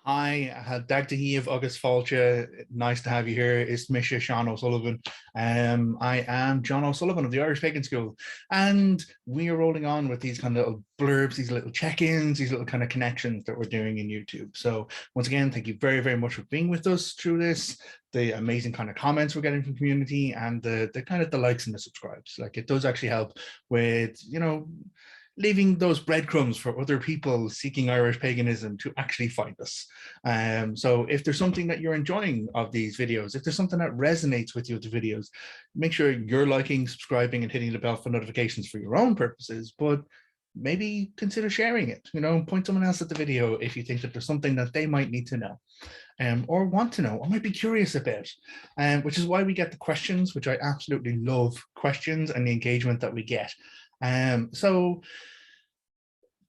Hi, Dagda of August Fáilte. Nice to have you here. It's Misha Sean O'Sullivan. I am John O'Sullivan of the Irish Pagan School, and we are rolling on with these kind of little blurbs, these little check-ins, these little kind of connections that we're doing in YouTube. So once again, thank you very, very much for being with us through this. The amazing kind of comments we're getting from the community, and the kind of the likes and the subscribes. Like, it does actually help with, leaving those breadcrumbs for other people seeking Irish paganism to actually find us. So if there's something that you're enjoying of these videos, if there's something that resonates with you with the videos, make sure you're liking, subscribing, and hitting the bell for notifications for your own purposes, but maybe consider sharing it. Point someone else at the video if you think that there's something that they might need to know. Or want to know, or might be curious about, which is why we get the questions, which I absolutely love questions and the engagement that we get. So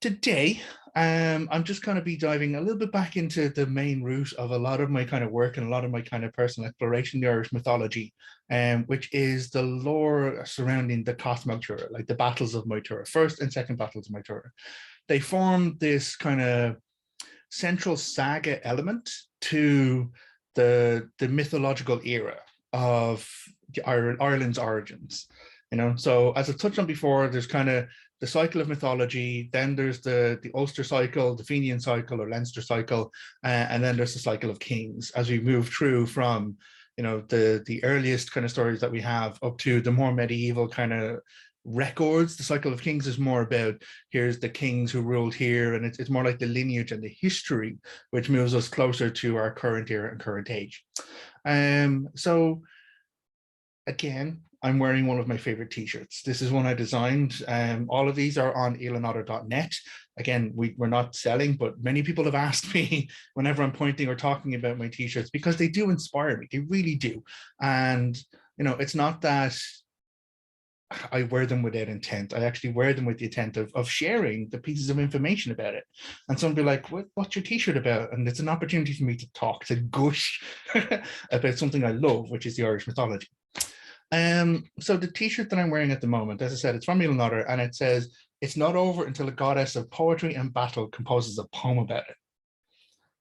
today, I'm just going to be diving a little bit back into the main root of a lot of my kind of work and a lot of my kind of personal exploration, the Irish mythology, which is the lore surrounding the Tuatha, like the battles of Tuatha, first and second battles of Tuatha. They form this kind of central saga element to the mythological era of Ireland's origins. So as I touched on before, there's kind of the cycle of mythology, then there's the Ulster cycle, the Fenian cycle or Leinster cycle, and then there's the cycle of kings as we move through from the earliest kind of stories that we have up to the more medieval kind of records. The cycle of kings is more about, here's the kings who ruled here, and it's more like the lineage and the history, which moves us closer to our current era and current age. So again, I'm wearing one of my favorite t-shirts. This is one I designed. All of these are on eilinotter.net. Again, we're not selling, but many people have asked me whenever I'm pointing or talking about my t-shirts, because they do inspire me. They really do. And, it's not that I wear them without intent. I actually wear them with the intent of sharing the pieces of information about it. And someone will be like, what's your t-shirt about? And it's an opportunity for me to talk, to gush about something I love, which is the Irish mythology. So the t-shirt that I'm wearing at the moment, as I said, it's from Allard, and it says, "It's not over until a goddess of poetry and battle composes a poem about it."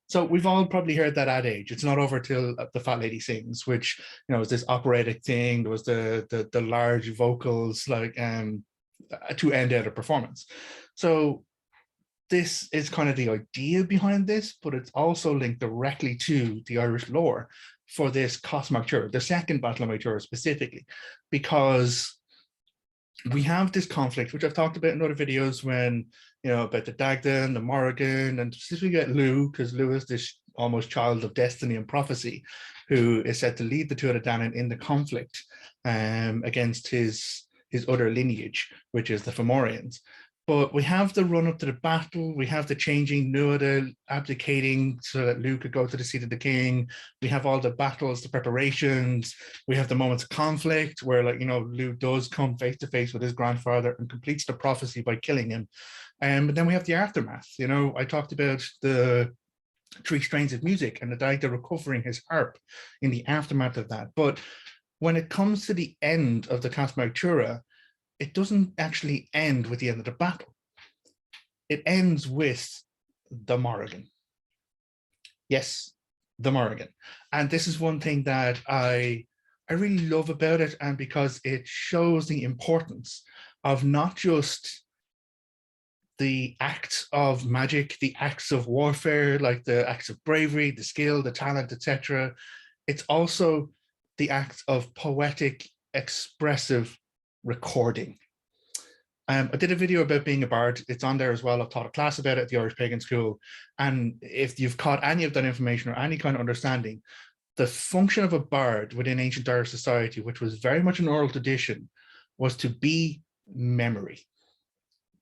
So we've all probably heard that adage, it's not over till the fat lady sings, which, is this operatic thing. There was the large vocals, like, to end out a performance. So this is kind of the idea behind this, but it's also linked directly to the Irish lore for this Tuatha, the second battle of Tuatha specifically, because we have this conflict, which I've talked about in other videos, when, about the Dagda and the Morrigan, and specifically at Lugh, because Lugh is this almost child of destiny and prophecy, who is said to lead the Tuatha Danann in the conflict against his other lineage, which is the Fomorians. But we have the run up to the battle. We have the changing Nuada abdicating so that Lugh could go to the seat of the king. We have all the battles, the preparations. We have the moments of conflict where, Lugh does come face to face with his grandfather and completes the prophecy by killing him. But then we have the aftermath. I talked about the 3 strains of music and the Dagda recovering his harp in the aftermath of that. But when it comes to the end of the Tuatha, it doesn't actually end with the end of the battle. It ends with the Morrigan. Yes, the Morrigan. And this is one thing that I really love about it, and because it shows the importance of not just the acts of magic, the acts of warfare, like the acts of bravery, the skill, the talent, etc. It's also the acts of poetic, expressive recording. I did a video about being a bard. It's on there as well. I've taught a class about it at the Irish Pagan School. And if you've caught any of that information or any kind of understanding, the function of a bard within ancient Irish society, which was very much an oral tradition, was to be memory.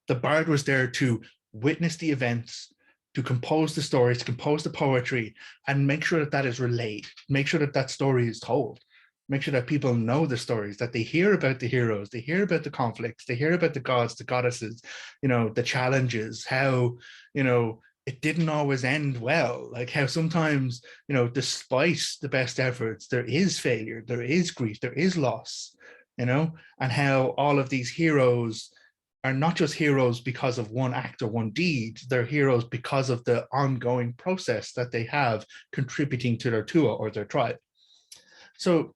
The bard was there to witness the events, to compose the stories, to compose the poetry, and make sure that that is relayed, make sure that that story is told. Make sure that people know the stories, that they hear about the heroes, they hear about the conflicts, they hear about the gods, the goddesses, the challenges, how, it didn't always end well. Like how sometimes, despite the best efforts, there is failure, there is grief, there is loss, and how all of these heroes are not just heroes because of one act or one deed, they're heroes because of the ongoing process that they have contributing to their Tuatha or their tribe. So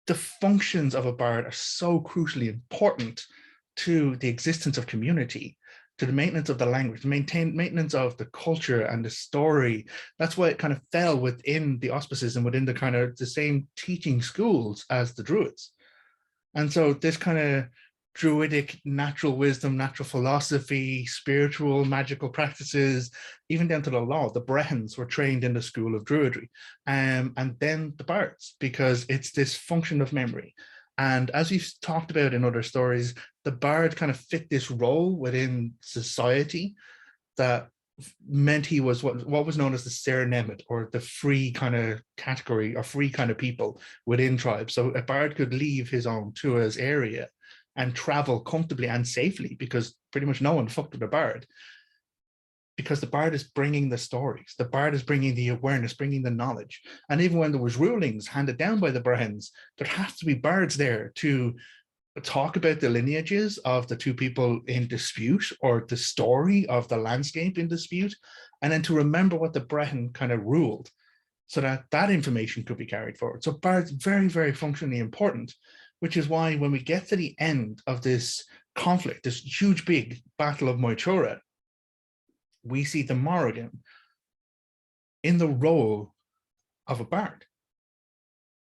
the functions of a bard are so crucially important to the existence of community, to the maintenance of the language, maintenance of the culture and the story. That's why it kind of fell within the auspices and within the kind of the same teaching schools as the Druids. And so this kind of Druidic natural wisdom, natural philosophy, spiritual, magical practices, even down to the law, the Brehons were trained in the school of Druidry, and then the bards, because it's this function of memory. And as we've talked about in other stories, the bard kind of fit this role within society that meant he was what was known as the Ser Nemet, or the free kind of category or free kind of people within tribes. So a bard could leave his own Tua's area and travel comfortably and safely, because pretty much no one fucked with a bard, because the bard is bringing the stories, the bard is bringing the awareness, bringing the knowledge. And even when there was rulings handed down by the Brehons, there has to be bards there to talk about the lineages of the two people in dispute, or the story of the landscape in dispute, and then to remember what the Brehon kind of ruled, so that that information could be carried forward. So bards very, very functionally important, which is why when we get to the end of this conflict, this huge big battle of Moytura, we see the Morrigan in the role of a bard.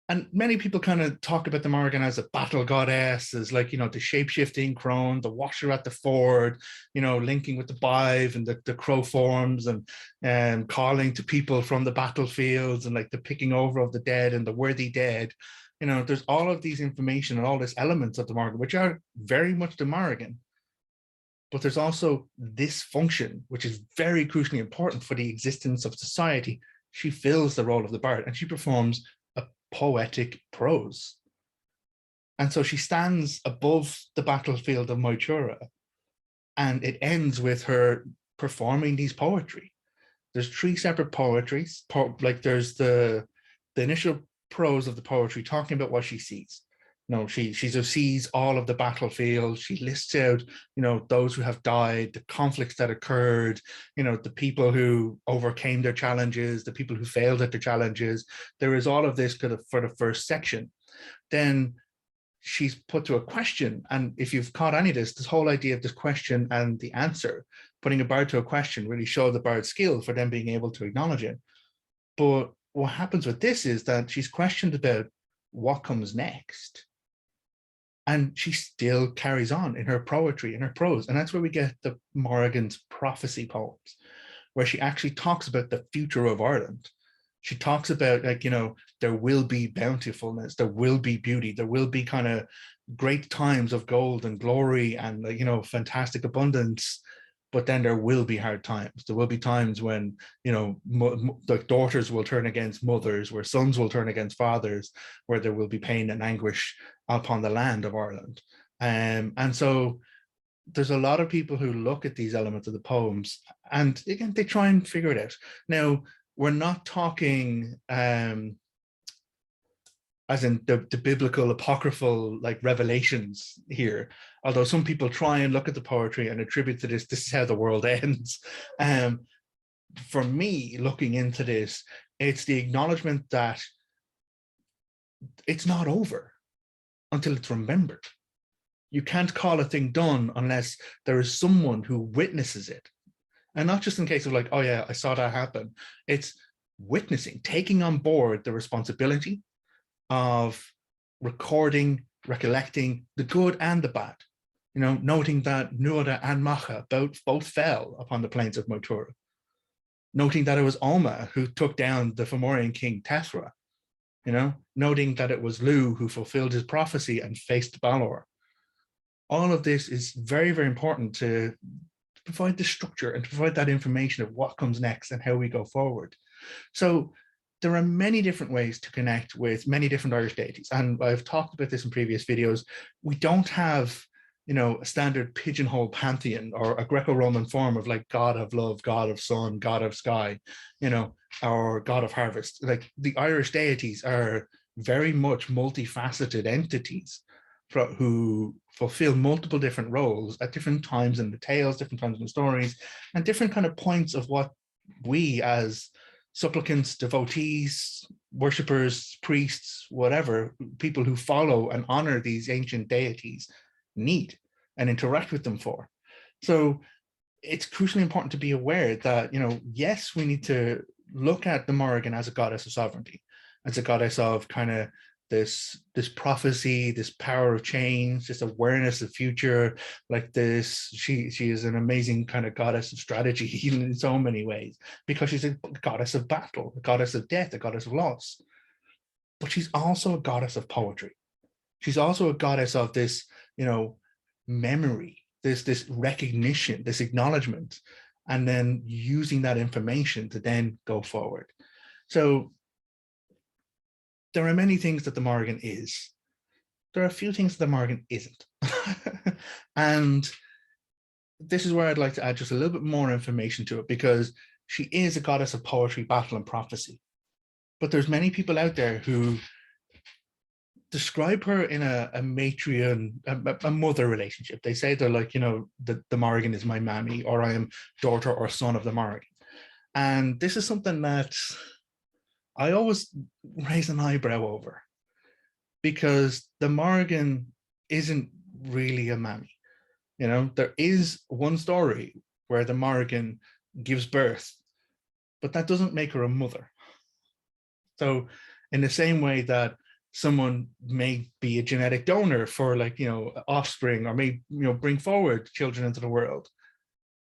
And many people kind of talk about the Morrigan as a battle goddess, as like, you know, the shape-shifting crone, the washer at the ford, you know, linking with the Bive and the crow forms, and calling to people from the battlefields, and like the picking over of the dead and the worthy dead. You know, there's all of these information and all these elements of the Morrigan, which are very much the Morrigan. But there's also this function, which is very crucially important for the existence of society. She fills the role of the bard, and she performs a poetic prose. And so she stands above the battlefield of Moytura, and it ends with her performing these poetry. There's three separate poetries, like there's the initial prose of the poetry talking about what she sees. You know, she sees all of the battlefield. She lists out, you know, those who have died, the conflicts that occurred, you know, the people who overcame their challenges, the people who failed at their challenges. There is all of this kind of for the first section. Then she's put to a question. And if you've caught any of this whole idea of this question and the answer, putting a bard to a question really show the bard's skill for them being able to acknowledge it. But what happens with this is that she's questioned about what comes next. And she still carries on in her poetry, in her prose. And that's where we get the Morrigan's prophecy poems, where she actually talks about the future of Ireland. She talks about, like, you know, there will be bountifulness, there will be beauty, there will be kind of great times of gold and glory and, like, you know, fantastic abundance. But then there will be hard times. There will be times when, you know, the daughters will turn against mothers, where sons will turn against fathers, where there will be pain and anguish upon the land of Ireland. And so there's a lot of people who look at these elements of the poems, and again, they try and figure it out. Now, we're not talking as in the biblical apocryphal like revelations here, although some people try and look at the poetry and attribute to this is how the world ends. For me, looking into this, it's the acknowledgement that it's not over until it's remembered. You can't call a thing done unless there is someone who witnesses it. And not just in case of like, oh yeah, I saw that happen. It's witnessing, taking on board the responsibility of recording, recollecting the good and the bad, you know, noting that Nuada and Macha both fell upon the plains of Moytura, noting that it was Alma who took down the Fomorian king Tethra, you know, noting that it was Lu who fulfilled his prophecy and faced Balor. All of this is very, very important to provide the structure and to provide that information of what comes next and how we go forward. So there are many different ways to connect with many different Irish deities. And I've talked about this in previous videos. We don't have, you know, a standard pigeonhole pantheon or a Greco-Roman form of like God of love, God of sun, God of sky, you know, or God of harvest. Like the Irish deities are very much multifaceted entities who fulfill multiple different roles at different times in the tales, different times in the stories, and different kind of points of what we as supplicants, devotees, worshippers, priests, whatever, people who follow and honor these ancient deities need and interact with them for. So it's crucially important to be aware that, you know, yes, we need to look at the Morrigan as a goddess of sovereignty, as a goddess of kind of this prophecy, this power of change, this awareness of future, like this. She is an amazing kind of goddess of strategy in so many ways, because she's a goddess of battle, a goddess of death, a goddess of loss. But she's also a goddess of poetry. She's also a goddess of this, you know, memory, this recognition, this acknowledgement, and then using that information to then go forward. So there are many things that the Morrigan is. There are a few things that the Morrigan isn't. And this is where I'd like to add just a little bit more information to it, because she is a goddess of poetry, battle, and prophecy. But there's many people out there who describe her in a matriarch, a mother relationship. They say they're like, you know, the Morrigan is my mammy, or I am daughter or son of the Morrigan. And this is something that I always raise an eyebrow over, because the Morrigan isn't really a mammy. You know, there is one story where the Morrigan gives birth, but that doesn't make her a mother. So in the same way that someone may be a genetic donor for, like, you know, offspring, or may, you know, bring forward children into the world,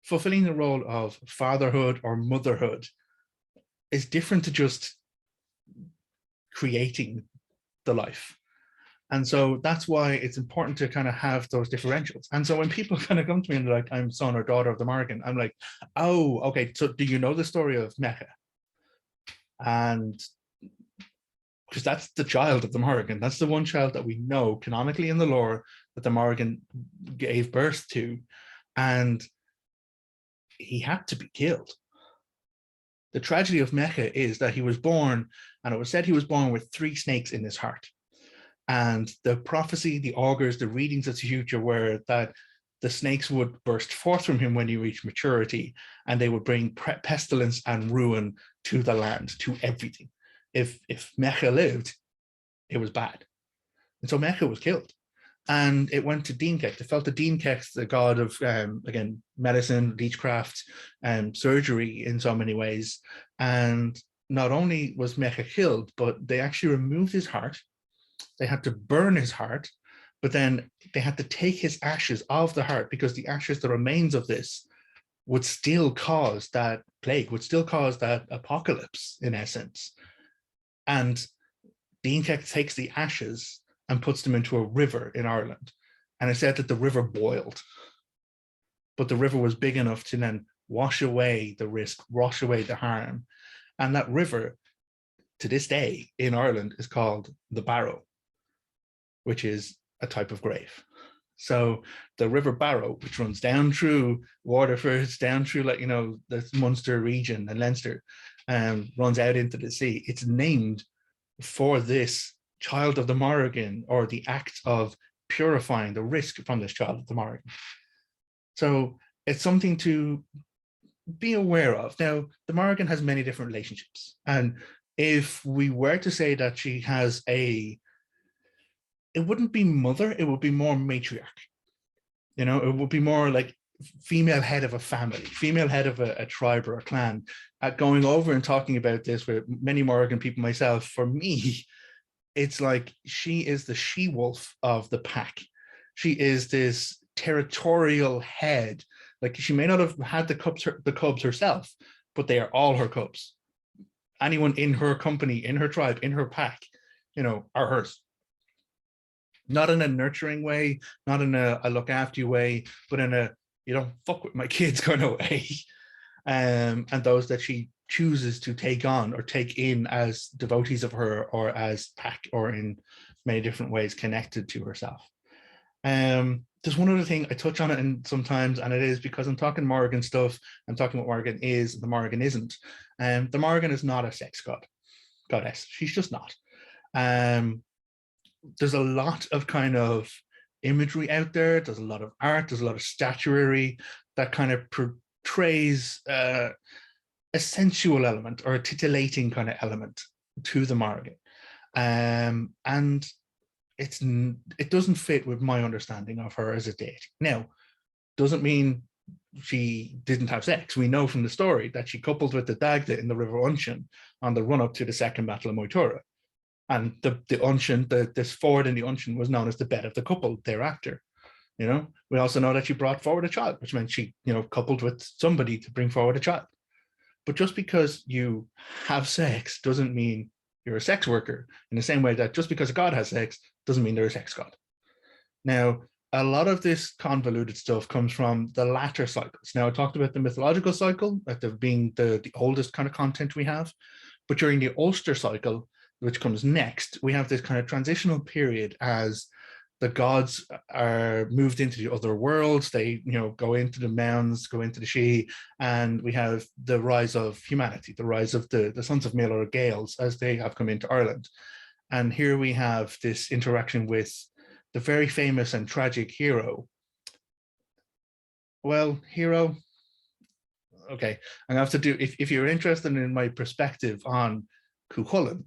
fulfilling the role of fatherhood or motherhood is different to just creating the life. And so that's why it's important to kind of have those differentials. And so when people kind of come to me and they're like, I'm son or daughter of the Morrigan, I'm like, oh, okay, so do you know the story of Mecha? And because that's the child of the Morrigan. That's the one child that we know canonically in the lore that the Morrigan gave birth to. And he had to be killed. The tragedy of Mecha is that he was born, and it was said he was born with 3 snakes in his heart. And the prophecy, the augurs, the readings of the future were that the snakes would burst forth from him when he reached maturity, and they would bring pestilence and ruin to the land, to everything. If Mecha lived, it was bad. And so Mecha was killed. And it went to Deenkech. It fell to Deenkech, the god of, again, medicine, leechcraft, surgery in so many ways. And not only was Mecha killed, but they actually removed his heart. They had to burn his heart, but then they had to take his ashes of the heart, because the ashes, the remains of this, would still cause that plague, would still cause that apocalypse, in essence. And Deenkech takes the ashes and puts them into a river in Ireland. And it said that the river boiled, but the river was big enough to then wash away the risk, wash away the harm. And that river, to this day in Ireland, is called the Barrow, which is a type of grave. So the River Barrow, which runs down through Waterford, down through, like, you know, the Munster region and Leinster, runs out into the sea. It's named for this child of the Morrigan, or the act of purifying the risk from this child of the Morrigan. So it's something to be aware of. Now, the Morrigan has many different relationships. And if we were to say that she has it wouldn't be mother, it would be more matriarch. You know, it would be more like female head of a family, female head of a tribe or a clan. Going over and talking about this with many Morrigan people myself, for me, it's like she is the she-wolf of the pack. She is this territorial head. Like, she may not have had the cubs herself, but they are all her cubs. Anyone in her company, in her tribe, in her pack, you know, are hers. Not in a nurturing way, not in a I look after you way, but in a you don't fuck with my kids kind of way. And those that she chooses to take on or take in as devotees of her, or as pack, or in many different ways connected to herself. There's one other thing I touch on it in sometimes, and it is because I'm talking Morrigan stuff, I'm talking what Morrigan is, the Morrigan isn't. The Morrigan is not a sex goddess. She's just not. There's a lot of kind of imagery out there. There's a lot of art. There's a lot of statuary that kind of portrays a sensual element or a titillating kind of element to the Morrigan. And it doesn't fit with my understanding of her as a deity. Now, doesn't mean she didn't have sex. We know from the story that she coupled with the Dagda in the River Unshin on the run up to the Second Battle of Moytura. And the Unshin, this ford in the Unshin was known as the bed of the couple thereafter. We also know that she brought forward a child, which meant she, coupled with somebody to bring forward a child. But just because you have sex doesn't mean you're a sex worker, in the same way that just because a god has sex doesn't mean they're a sex god. Now, a lot of this convoluted stuff comes from the latter cycles. Now, I talked about the mythological cycle, that being the oldest kind of content we have. But during the Ulster cycle, which comes next, we have this kind of transitional period as the gods are moved into the other worlds. They, go into the mounds, go into the She, and we have the rise of humanity, the rise of the sons of Male or Gaels as they have come into Ireland. And here we have this interaction with the very famous and tragic hero. Well, hero. Okay, I'm gonna have to do. If you're interested in my perspective on Cuchulainn,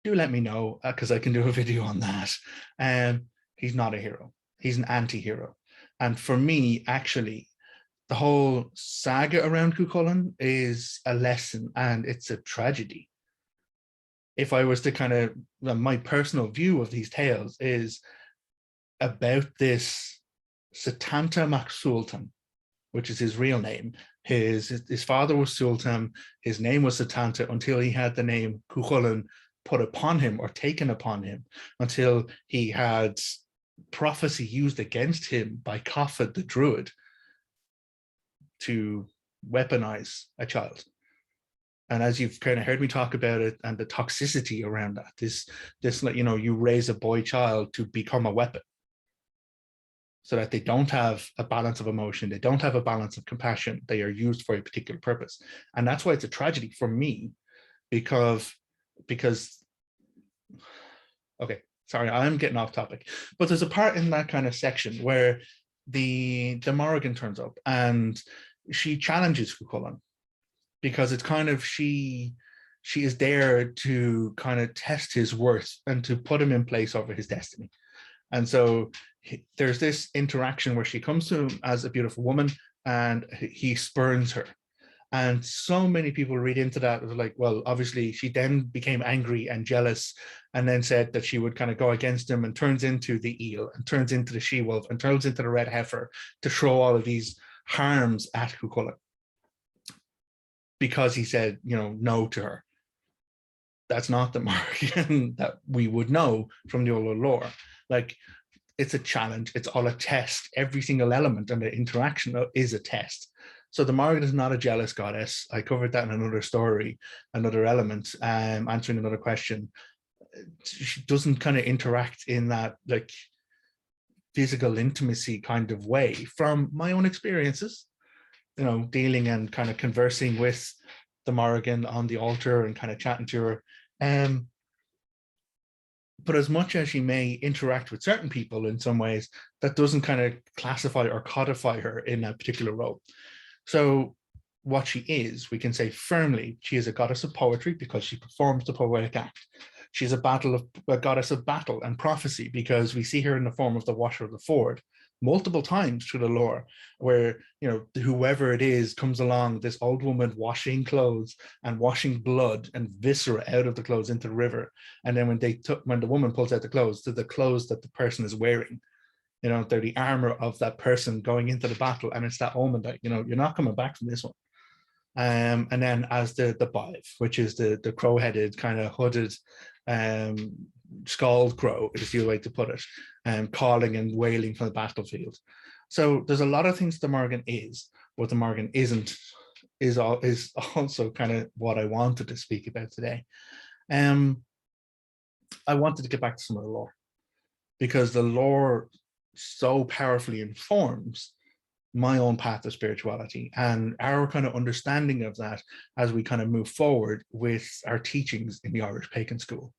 do let me know, because I can do a video on that. He's not a hero. He's an anti-hero. And for me, actually, the whole saga around Cuchulainn is a lesson, and it's a tragedy. If I was to kind of, my personal view of these tales is about this Setanta Mac Sultan, which is his real name. His father was Sultan. His name was Setanta until he had the name Cuchulainn put upon him or taken upon him, until he had prophecy used against him by Tuatha the druid to weaponize a child. And as you've kind of heard me talk about it, and the toxicity around that, this you raise a boy child to become a weapon, so that they don't have a balance of emotion, they don't have a balance of compassion, they are used for a particular purpose. And that's why it's a tragedy for me, because okay, sorry, I'm getting off topic, but there's a part in that kind of section where the Morrigan turns up and she challenges Cuchulainn, because it's kind of, she is there to kind of test his worth and to put him in place over his destiny. And so there's this interaction where she comes to him as a beautiful woman and he spurns her. And so many people read into that as like, well, obviously she then became angry and jealous, and then said that she would kind of go against him, and turns into the eel, and turns into the she-wolf, and turns into the red heifer to throw all of these harms at Cuchulainn, because he said, no to her. That's not the Morrigan that we would know from the old lore. Like, it's a challenge. It's all a test. Every single element and the interaction is a test. So the Morrigan is not a jealous goddess. I covered that in another story, another element, answering another question. She doesn't kind of interact in that like physical intimacy kind of way, from my own experiences, dealing and kind of conversing with the Morrigan on the altar and kind of chatting to her. But as much as she may interact with certain people in some ways, that doesn't kind of classify or codify her in a particular role. So what she is, we can say firmly, she is a goddess of poetry because she performs the poetic act. She's a goddess of battle and prophecy, because we see her in the form of the Washer of the Ford multiple times through the lore, where whoever it is comes along, this old woman washing clothes and washing blood and viscera out of the clothes into the river, and then when the woman pulls out the clothes, they're the clothes that the person is wearing. They're the armor of that person going into the battle, and it's that omen that you're not coming back from this one. And then as the Bive, which is the crow-headed kind of hooded scald crow, is the way to put it, calling and wailing from the battlefield. So there's a lot of things the Morrigan is. What the Morrigan isn't is also kind of what I wanted to speak about today. I wanted to get back to some of the lore, because the lore so powerfully informs my own path of spirituality and our kind of understanding of that as we kind of move forward with our teachings in the Irish Pagan school.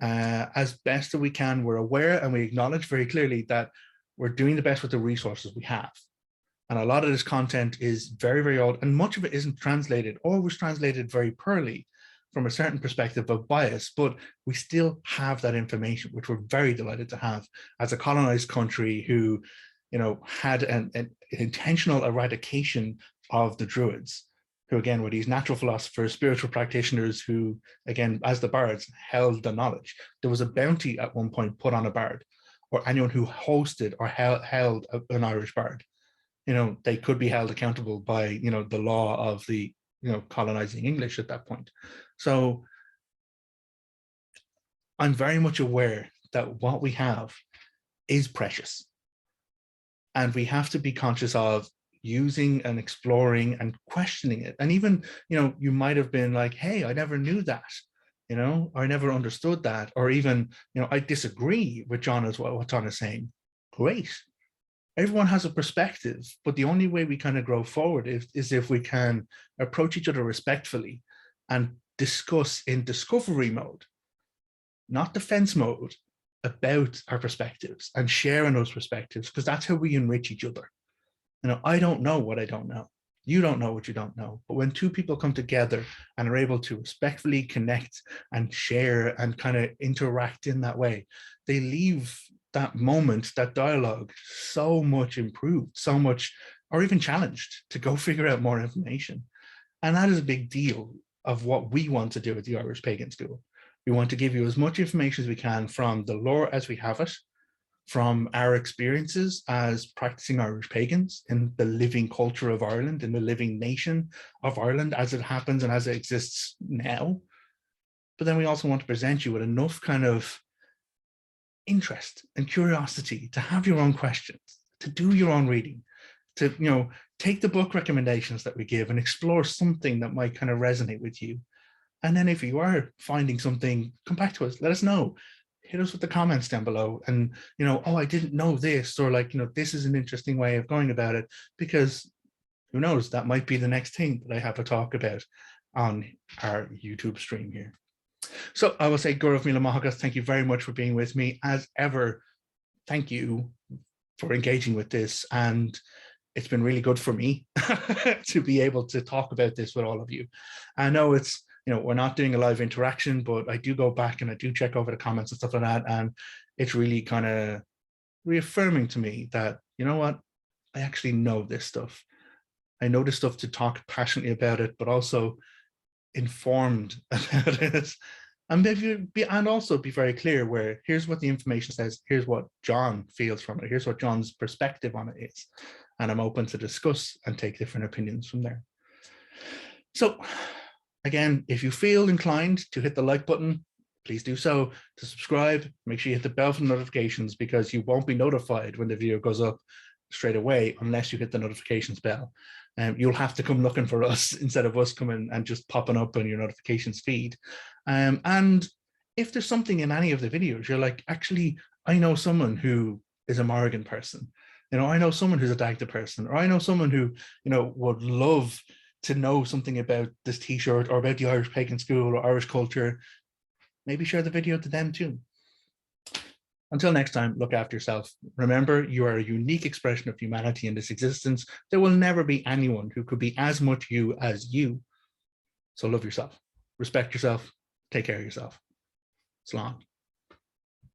As best that we can, we're aware and we acknowledge very clearly that we're doing the best with the resources we have. And a lot of this content is very, very old, and much of it isn't translated or was translated very poorly from a certain perspective of bias, but we still have that information, which we're very delighted to have as a colonized country who, had an intentional eradication of the Druids, who again were these natural philosophers, spiritual practitioners who, again, as the bards, held the knowledge. There was a bounty at one point put on a bard, or anyone who hosted or held an Irish bard. They could be held accountable by, the law of the, colonizing English at that point. So I'm very much aware that what we have is precious. And we have to be conscious of using and exploring and questioning it. And even, you might have been like, hey, I never knew that, I never understood that. Or even, I disagree with John as well, what John is saying. Great. Everyone has a perspective, but the only way we kind of grow forward is if we can approach each other respectfully and discuss in discovery mode, not defense mode, about our perspectives and sharing those perspectives, because that's how we enrich each other. I don't know what I don't know. You don't know what you don't know. But when two people come together and are able to respectfully connect and share and kind of interact in that way, they leave that moment, that dialogue, so much improved, so much, or even challenged to go figure out more information. And that is a big deal of what we want to do at the Irish Pagan School. We want to give you as much information as we can from the lore as we have it, from our experiences as practicing Irish pagans in the living culture of Ireland, in the living nation of Ireland as it happens and as it exists now. But then we also want to present you with enough kind of interest and curiosity to have your own questions, to do your own reading, to take the book recommendations that we give and explore something that might kind of resonate with you. And then if you are finding something, come back to us, let us know, hit us with the comments down below. And oh, I didn't know this, or like, this is an interesting way of going about it, because who knows, that might be the next thing that I have to talk about on our YouTube stream here. So I will say, Gaurav Mila Mahagas, thank you very much for being with me. As ever, thank you for engaging with this. And it's been really good for me to be able to talk about this with all of you. I know it's, we're not doing a live interaction, but I do go back and I do check over the comments and stuff like that. And it's really kind of reaffirming to me that, you know what, I actually know this stuff. I know this stuff to talk passionately about it, but also informed about it, and also be very clear where here's what the information says, here's what John feels from it, here's what John's perspective on it is, and I'm open to discuss and take different opinions from there. So again, if you feel inclined to hit the like button, please do so. To subscribe, make sure you hit the bell for notifications, because you won't be notified when the video goes up straight away unless you hit the notifications bell. You'll have to come looking for us instead of us coming and just popping up on your notifications feed. And if there's something in any of the videos, you're like, actually, I know someone who is a Morrigan person. I know someone who's a Dagda person, or I know someone who, would love to know something about this t-shirt or about the Irish Pagan School or Irish culture. Maybe share the video to them too. Until next time, look after yourself. Remember, you are a unique expression of humanity in this existence. There will never be anyone who could be as much you as you. So love yourself, respect yourself, take care of yourself. Slán.